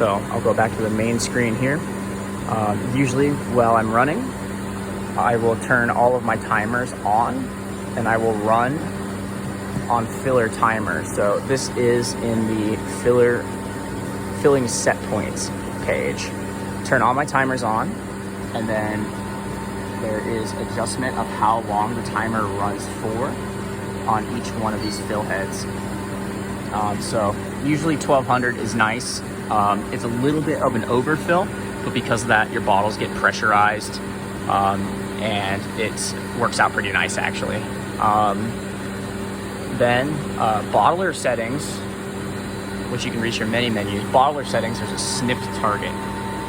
So I'll go back to the main screen here. Usually while I'm running, I will turn all of my timers on and I will run on filler timer. So this is in the filling set points page. Turn all my timers on, and then there is adjustment of how long the timer runs for on each one of these fill heads. So usually 1200 is nice. It's a little bit of an overfill, but because of that, your bottles get pressurized, and it works out pretty nice actually. Then bottler settings, which you can reach your many menus. Bottler settings, there's a snipped target.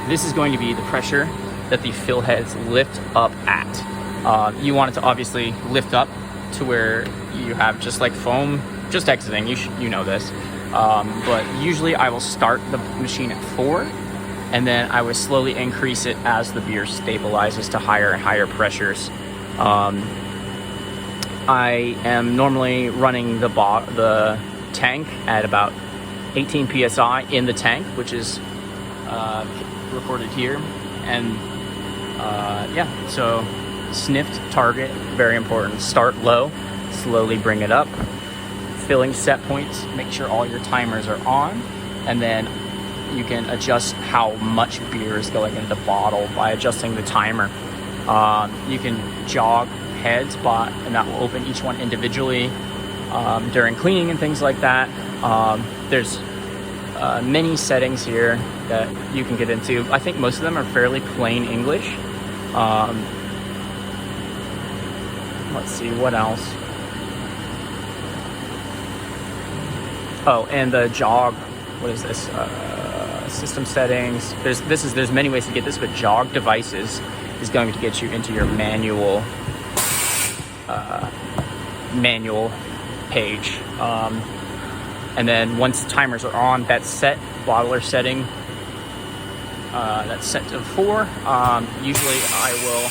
This is going to be the pressure that the fill heads lift up at. You want it to obviously lift up to where you have just like foam just exiting. You know this, but usually I will start the machine at 4, and then I would slowly increase it as the beer stabilizes to higher and higher pressures. I am normally running the tank at about 18 psi in the tank, which is recorded here. And yeah, so sniffed target, very important. Start low, slowly bring it up. Filling set points, make sure all your timers are on, and then you can adjust how much beer is going into the bottle by adjusting the timer. You can jog heads, and that will open each one individually during cleaning and things like that. There's many settings here that you can get into. I think most of them are fairly plain English. Let's see what else. Oh, and the jog. What is this? System settings. There's many ways to get this, but jog devices is going to get you into your manual page. And then once timers are on, that's set. Bottler setting, that's set to 4. Usually I will,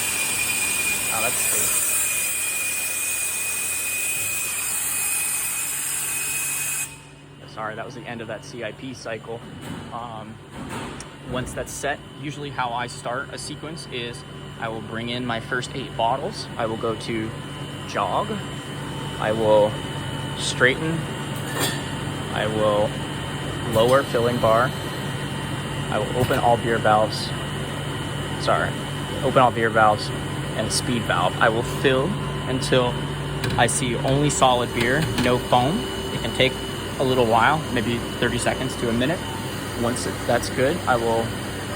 let's see. Sorry, that was the end of that CIP cycle. Once that's set, usually how I start a sequence is I will bring in my first 8 bottles. I will go to jog. I will straighten. I will lower filling bar. I will open all beer valves. Open all beer valves and speed valve. I will fill until I see only solid beer, no foam. It can take a little while, maybe 30 seconds to a minute. Once that's good, I will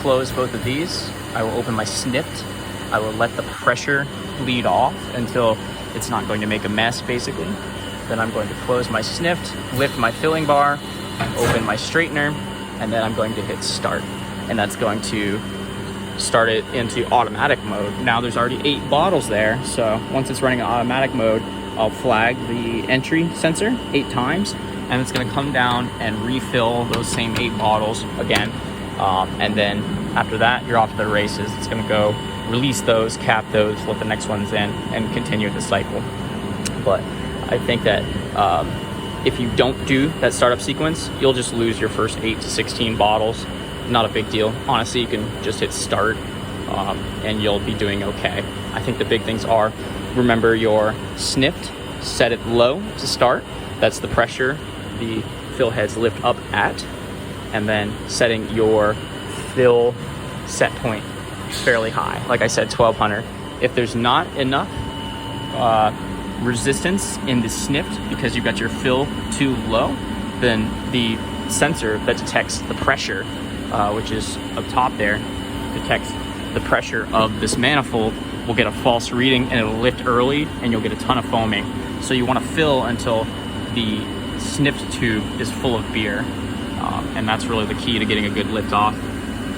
close both of these. I will open my snipped. I will let the pressure bleed off until it's not going to make a mess, basically. Then I'm going to close my snipped, lift my filling bar, open my straightener, and then I'm going to hit start. And that's going to start it into automatic mode. Now there's already 8 bottles there, so once it's running in automatic mode, I'll flag the entry sensor 8 times, and it's going to come down and refill those same 8 bottles again. And then after that, you're off to the races. It's going to go release those, cap those, let the next ones in, and continue the cycle. But I think that if you don't do that startup sequence, you'll just lose your first 8 to 16 bottles. Not a big deal. Honestly, you can just hit start and you'll be doing okay. I think the big things are, remember your snipped, set it low to start. That's the pressure the fill heads lift up at. And then setting your fill set point fairly high. Like I said, 1200. If there's not enough resistance in the snipped because you've got your fill too low, then the sensor that detects the pressure, which is up top there, detects the pressure of this manifold, will get a false reading and it'll lift early and you'll get a ton of foaming. So you want to fill until the snipped tube is full of beer, and that's really the key to getting a good lift off.